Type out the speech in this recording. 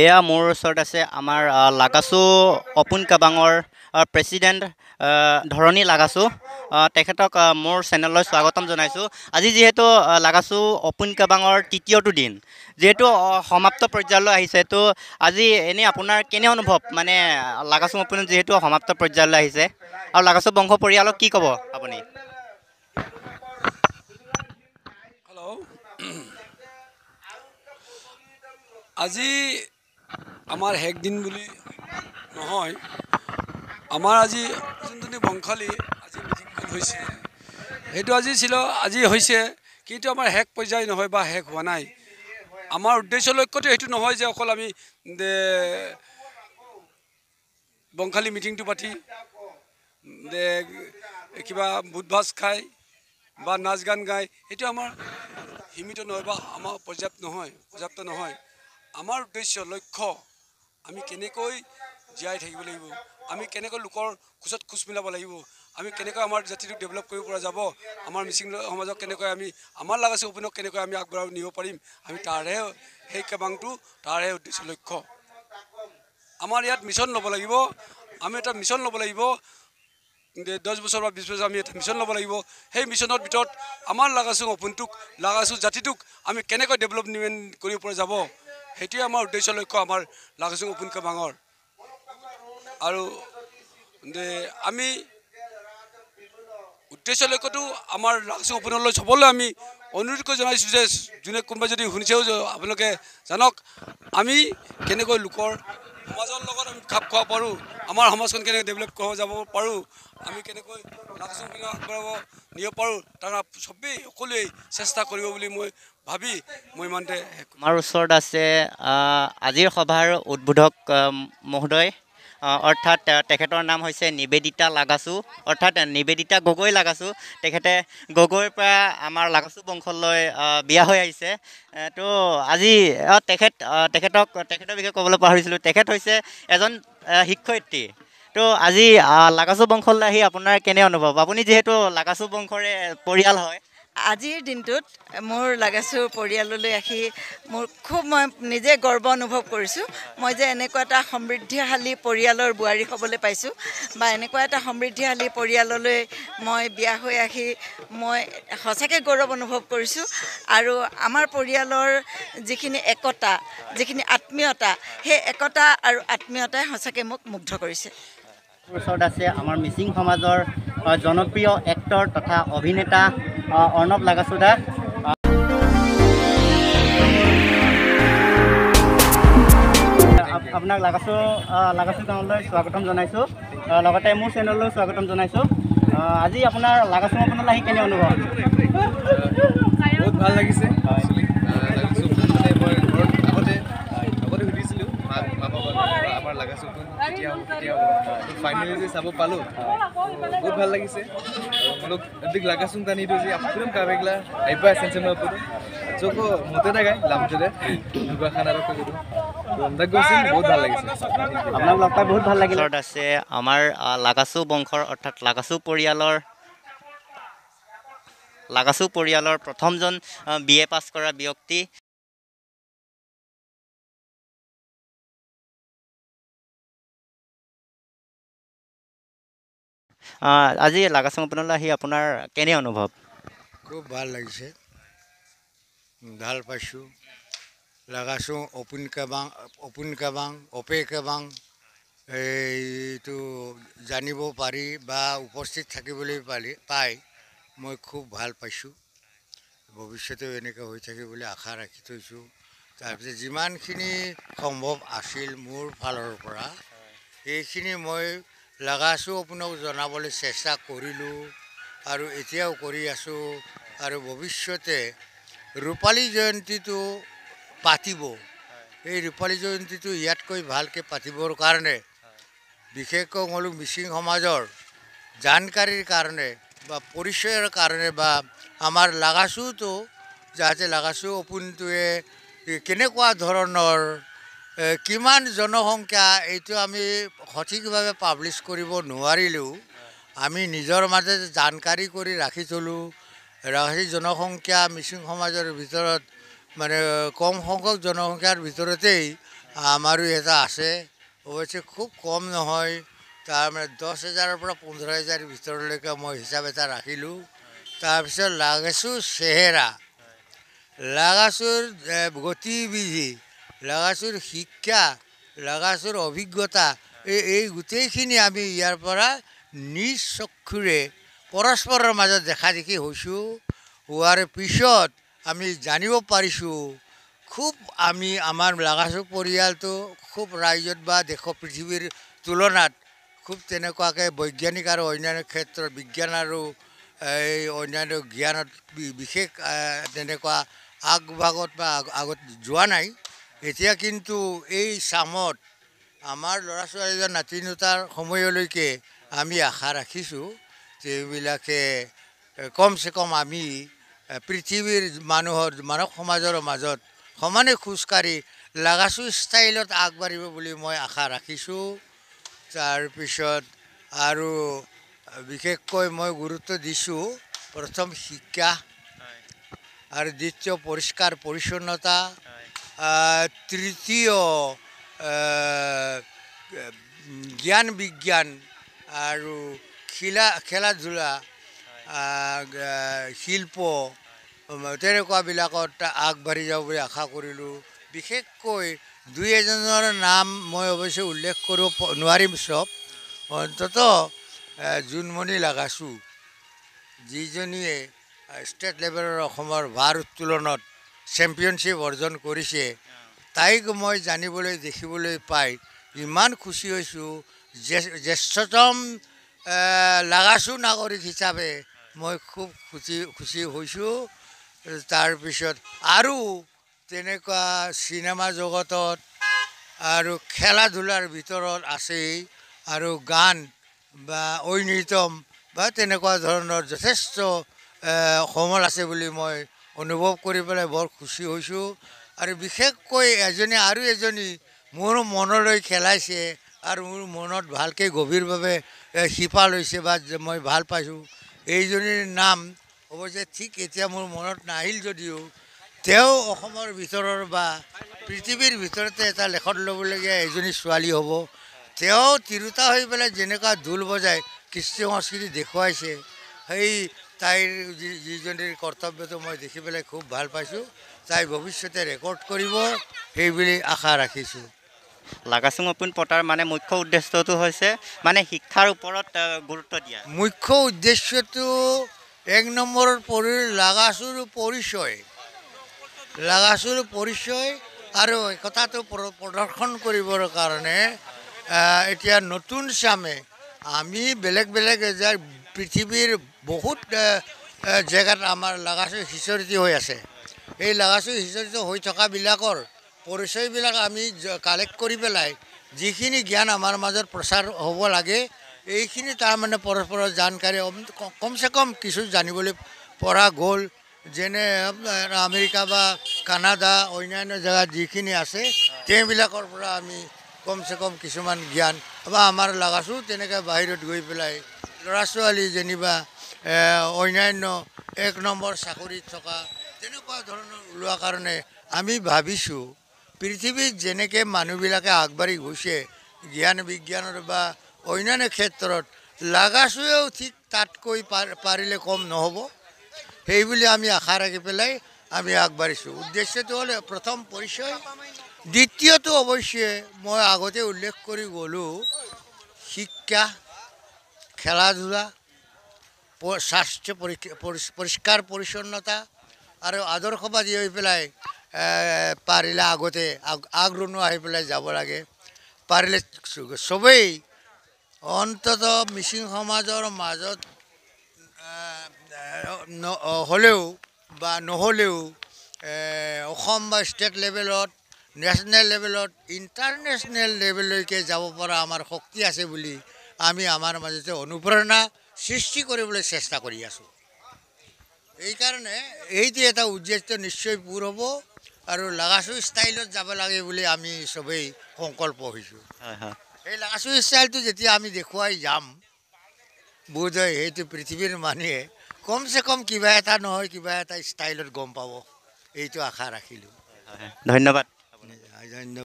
এয়া মোৰ ওচৰত আছে আমাৰ লাগাছু অপুন কাবাঙৰ প্ৰেচিডেণ্ট ধৰণী লাগাছু তেখেতক মোৰ চেনেললৈ স্বাগতম জনাইছোঁ। আজি যিহেতু লাগাছু অপুন কাবাঙৰ তৃতীয়টো দিন, যিহেতু সমাপ্ত পৰ্যায়লৈ আহিছে, তো আজি এনেই আপোনাৰ কেনে অনুভৱ মানে লাগাছু অপুন যিহেতু সমাপ্ত পৰ্যায়লৈ আহিছে আৰু লাগাছু বংশ পৰিয়ালক কি ক'ব আপুনি? হেল্ল' আজি আমাৰ শেষ দিন বুলি নহয়, আমাৰ আজি যোনজনী বংশালী আজি মিটিংখন হৈছে সেইটো আজি হৈছে, কিন্তু আমাৰ শেষ পৰ্যায় নহয় বা শেষ হোৱা নাই। আমাৰ উদ্দেশ্য লক্ষ্যটো সেইটো নহয় যে অকল আমি বংশালী মিটিংটো পাতি কিবা বুট ভাজ খাই বা নাচ গান গাই সেইটো আমাৰ সীমিত নহয় বা আমাৰ পৰ্যাপ্ত নহয়। আমাৰ উদ্দেশ্য লক্ষ্য আমি কেনেকৈ জীয়াই থাকিব লাগিব, আমি কেনেকৈ লোকৰ খোজত খোজ মিলাব লাগিব, আমি কেনেকৈ আমাৰ জাতিটোক ডেভেলপ কৰিব পৰা যাব, আমাৰ মিচিং সমাজক কেনেকৈ আমি আমাৰ লাগাছু অপুনক কেনেকৈ আমি আগবঢ়াই নিব পাৰিম, আমি সেই কেবাংটো তাৰহে উদ্দেশ্য লক্ষ্য। আমাৰ ইয়াত মিছন ল'ব লাগিব, আমি এটা মিছন ল'ব লাগিব 10 বছৰ বা 20 বছৰ আমি এটা মিছন ল'ব লাগিব। সেই মিছনৰ ভিতৰত আমাৰ লাগাছু অপুনটোক লাগাছু জাতিটোক আমি কেনেকৈ ডেভেলপমেণ্ট কৰিব পৰা যাব, সেইটোৱে আমাৰ উদ্দেশ্য লক্ষ্য আমাৰ লাগাছু অপুন কাবাঙৰ। আৰু আমি উদ্দেশ্য লক্ষ্যটো আমাৰ লাগাছু অপুনলৈ চবলৈ আমি অনুৰোধ কৰি জনাইছোঁ যে যোনে কোনোবাই যদি শুনিছেও আপোনালোকে জানক আমি কেনেকৈ লোকৰ সমাজৰ লগত আমি খাপ খোৱাব পাৰোঁ, আমাৰ সমাজখন কেনেকৈ ডেভেলপ কৰিব যাব পাৰোঁ, আমি কেনেকৈ লাগাছু অপুনক আগবঢ়াব নিব পাৰোঁ, তাৰ চবেই সকলোৱেই চেষ্টা কৰিব বুলি মই ভাবি মই ইমানতে। আমাৰ ওচৰত আছে আজিৰ সভাৰ উদ্বোধক মহোদয়, অৰ্থাৎ তেখেতৰ নাম হৈছে নিবেদিতা লাগাছু, অৰ্থাৎ নিবেদিতা গগৈ লাগাছু। তেখেতে গগৈৰ পৰা আমাৰ লাগাছু বংশলৈ বিয়া হৈ আহিছে। তো আজি তেখেতৰ বিষয়ে ক'বলৈ পাহৰিছিলোঁ, তেখেত হৈছে এজন শিক্ষয়িত্ৰী। তো আজি লাগাছু বংশলৈ আহি আপোনাৰ কেনে অনুভৱ? আপুনি যিহেতু লাগাছু বংশৰে পৰিয়াল হয়। আজিৰ দিনটোত মোৰ লাগাছু পৰিয়াললৈ আহি মই নিজে গৰ্ব অনুভৱ কৰিছোঁ। মই যে এনেকুৱা এটা সমৃদ্ধিশালী পৰিয়ালৰ বোৱাৰী হ'বলৈ পাইছোঁ বা এনেকুৱা এটা সমৃদ্ধিশালী পৰিয়াললৈ মই বিয়া হৈ আহি মই সঁচাকৈ গৌৰৱ অনুভৱ কৰিছোঁ। আৰু আমাৰ পৰিয়ালৰ যিখিনি একতা, যিখিনি আত্মীয়তা, সেই একতা আৰু আত্মীয়তাই সঁচাকৈ মোক মুগ্ধ কৰিছে। ওচৰত আছে আমাৰ মিচিং সমাজৰ জনপ্ৰিয় এক্টৰ তথা অভিনেতা অৰ্ণৱ লাগাছু দা। আপোনাক লাগাছু গাঁৱলৈ স্বাগতম জনাইছোঁ, লগতে মোৰ চেনেললৈ স্বাগতম জনাইছোঁ। আজি আপোনাৰ লাগাছু অপুনলৈ আহি কেনে অনুভৱ? বহুত ভাল লাগিছে। লাগাছু অপুন মানে মই ঘৰত আগতে সুধিছিলোঁ আমাৰ লাগাছু অপুন কেতিয়া হ'ব ফাইনেলি যে চাব পালোঁ, বহুত ভাল লাগিছে। मतलब अdik Lagasun tani itu sih, aku kan kabegla, apa esensi mana pun, joko motor dah kan, lampu deh, juga kan ada apa gitu, अंदर गोसिन बहुत ভাল লাগিছে। আপোনাক লগ পাই বহুত ভাল লাগিল। ওচৰত আছে আমাৰ লাগাছু বংশৰ অৰ্থাৎ লাগাছু পৰিয়ালৰ প্ৰথমজন BA পাছ কৰা ব্যক্তি। আজি লাগাছু অপুনলৈ আহি আপোনাৰ কেনে অনুভৱ? খুব ভাল লাগিছে, ভাল পাইছোঁ। লাগাছু অপুন কাবাং অপে কাবাং এইটো জানিব পাৰি বা উপস্থিত থাকিবলৈ পাই মই খুব ভাল পাইছোঁ। ভৱিষ্যতেও এনেকৈ হৈ থাকিবলৈ আশা ৰাখি থৈছোঁ। তাৰপিছত যিমানখিনি সম্ভৱ আছিল মোৰ ফালৰ পৰা এইখিনি মই লাগাছু অপুনক জনাবলৈ চেষ্টা কৰিলোঁ আৰু এতিয়াও কৰি আছোঁ। আৰু ভৱিষ্যতে ৰূপালী জয়ন্তীটো পাতিব, এই ৰূপালী জয়ন্তীটো ইয়াতকৈ ভালকৈ পাতিবৰ কাৰণে বিশেষকৈ হ'লো মিচিং সমাজৰ জানকাৰীৰ কাৰণে বা পৰিচয়ৰ কাৰণে বা আমাৰ লাগাছুটো যাতে লাগাছু অপুনটোৱে কেনেকুৱা ধৰণৰ কিমান জনসংখ্যা এইটো আমি সঠিকভাৱে পাব্লিছ কৰিব নোৱাৰিলেও আমি নিজৰ মাজতে জানকাৰী কৰি ৰাখি থলোঁ। ৰাহি জনসংখ্যা মিচিং সমাজৰ ভিতৰত মানে কম সংখ্যক জনসংখ্যাৰ ভিতৰতেই আমাৰো এটা আছে অৱশ্যে খুব কম নহয় তাৰমানে 10,000-ৰ পৰা 15,000 ভিতৰলৈকে মই হিচাপ এটা ৰাখিলোঁ তাৰপিছত লাগাছো চেহেৰা লাগাচুৰ গতিবিধি লাগাচুৰ শিক্ষা লাগাচুৰ অভিজ্ঞতা এই গোটেইখিনি আমি ইয়াৰ পৰা নিজ চক্ষুৰে পৰস্পৰৰ মাজত দেখা দেখি হৈছোঁ হোৱাৰ পিছত আমি জানিব পাৰিছোঁ খুব আমি আমাৰ লাগাচু পৰিয়ালটো খুব ৰাজ্যত বা দেশ পৃথিৱীৰ তুলনাত খুব তেনেকুৱাকৈ বৈজ্ঞানিক আৰু অন্যান্য ক্ষেত্ৰত বিজ্ঞান আৰু এই অন্যান্য জ্ঞানত বিশেষ তেনেকুৱা আগভাগত বা আগত যোৱা নাই এতিয়া কিন্তু এই চামত আমাৰ ল'ৰা ছোৱালীজন নাতি নোতাৰ সময়লৈকে আমি আশা ৰাখিছোঁ যে এইবিলাকে কমচে কম আমি পৃথিৱীৰ মানৱ সমাজৰ মাজত সমানে খোজকাঢ়ি লাগাচু ষ্টাইলত আগবাঢ়িব বুলি মই আশা ৰাখিছোঁ তাৰপিছত আৰু বিশেষকৈ মই গুৰুত্ব দিছোঁ প্ৰথম শিক্ষা আৰু দ্বিতীয় পৰিষ্কাৰ পৰিচ্ছন্নতা তৃতীয় জ্ঞান বিজ্ঞান আৰু খেলা ধূলা শিল্প তেনেকুৱাবিলাকত আগবাঢ়ি যাব বুলি আশা কৰিলোঁ বিশেষকৈ দুই এজনৰ নাম মই অৱশ্যে উল্লেখ কৰিব নোৱাৰিম চব অন্ততঃ জোনমণি লাগাচু যিজনীয়ে ষ্টেট লেভেলৰ অসমৰ ভাৰ উত্তোলনত চেম্পিয়নশ্বিপ অৰ্জন কৰিছে তাইক মই জানিবলৈ দেখিবলৈ পাই ইমান খুচি হৈছোঁ জ্যেষ্ঠতম লাগাচু নাগৰিক হিচাপে মই খুব খুচি হৈছোঁ তাৰপিছত আৰু তেনেকুৱা চিনেমা জগতত আৰু খেলা ধূলাৰ ভিতৰত আছেই আৰু গান বা ঐনিতম বা তেনেকুৱা ধৰণৰ যথেষ্ট সমল আছে বুলি মই অনুভৱ কৰি পেলাই বৰ খুচি হৈছোঁ আৰু বিশেষকৈ আৰু এজনী মোৰ মনলৈ খেলাইছে আৰু মোৰ মনত ভালকৈ গভীৰভাৱে শিপা লৈছে বা মই ভাল পাইছোঁ এইজনীৰ নাম অৱশ্যে ঠিক এতিয়া মোৰ মনত নাহিল যদিও তেওঁ অসমৰ ভিতৰৰ বা পৃথিৱীৰ ভিতৰতে এটা লেখত ল'বলগীয়া এজনী ছোৱালী হ'ব তেওঁ তিৰোতা হৈ পেলাই যেনেকুৱা ঢোল বজাই কৃষ্টি সংস্কৃতি দেখুৱাইছে সেই তাইৰ যিজনীৰ কৰ্তব্যটো মই দেখি পেলাই খুব ভাল পাইছোঁ তাই ভৱিষ্যতে ৰেকৰ্ড কৰিব সেইবুলি আশা ৰাখিছোঁ লাগাচু অপিন পতাৰ মানে মুখ্য উদ্দেশ্যটো হৈছে মানে শিক্ষাৰ ওপৰত গুৰুত্ব দিয়া মুখ্য উদ্দেশ্যটো এক নম্বৰত পৰিল লাগাচুৰ পৰিচয় আৰু কথাটো প্ৰদৰ্শন কৰিবৰ কাৰণে এতিয়া নতুন চামে আমি বেলেগ পৃথিৱীৰ বহুত জেগাত আমাৰ লাগাচু সিঁচৰিত হৈ আছে এই লাগাচু সিঁচৰিত হৈ থকাবিলাকৰ পৰিচয়বিলাক আমি কালেক্ট কৰি পেলাই যিখিনি জ্ঞান আমাৰ মাজত প্ৰচাৰ হ'ব লাগে এইখিনি তাৰমানে পৰস্পৰৰ জানকাৰী কমচে কম কিছু জানিবলৈ পৰা গ'ল যেনে আমেৰিকা বা কানাডা অন্যান্য জেগাত যিখিনি আছে তেওঁবিলাকৰ পৰা আমি কমচে কম কিছুমান জ্ঞান বা আমাৰ লাগাচু তেনেকৈ বাহিৰত গৈ পেলাই ল'ৰা ছোৱালী যেনিবা অন্যান্য এক নম্বৰ চাকৰিত থকা তেনেকুৱা ধৰণৰ ওলোৱাৰ কাৰণে আমি ভাবিছোঁ পৃথিৱীত যেনেকৈ মানুহবিলাকে আগবাঢ়ি গৈছে জ্ঞান বিজ্ঞানৰ বা অন্যান্য ক্ষেত্ৰত লাগাচুৱেও ঠিক তাতকৈ পাৰিলে কম নহ'ব সেইবুলি আমি আশা ৰাখি পেলাই আমি আগবাঢ়িছোঁ উদ্দেশ্যটো হ'ল প্ৰথম পৰিচয় দ্বিতীয়টো অৱশ্যে মই আগতে উল্লেখ কৰি গ'লোঁ শিক্ষা খেলা ধূলা স্বাস্থ্য পৰিষ্কাৰ পৰিচ্ছন্নতা আৰু আদৰ্শবাদী হৈ পেলাই পাৰিলে আগতে আগৰণুৱা হৈ পেলাই যাব লাগে পাৰিলে চবেই অন্ততঃ মিচিং সমাজৰ মাজত হ'লেও বা নহ'লেও অসম বা ষ্টেট লেভেলত নেশ্যনেল লেভেলত ইণ্টাৰনেশ্যনেল লেভেললৈকে যাব পৰা আমাৰ শক্তি আছে বুলি আমি আমাৰ মাজতে অনুপ্ৰেৰণা সৃষ্টি কৰিবলৈ চেষ্টা কৰি আছোঁ এইকাৰণে এইটো এটা উদ্দেশ্য নিশ্চয় পূৰ হ'ব আৰু লাগাচু ষ্টাইলত যাব লাগে বুলি আমি চবেই সংকল্প হৈছোঁ এই লাগাচু ষ্টাইলটো যেতিয়া আমি দেখুৱাই যাম বোধহয় সেইটো পৃথিৱীৰ মানুহে কমচে কম কিবা এটা নহয় কিবা এটা ষ্টাইলত গম পাব এইটো আশা ৰাখিলোঁ ধন্যবাদ ধন্যবাদ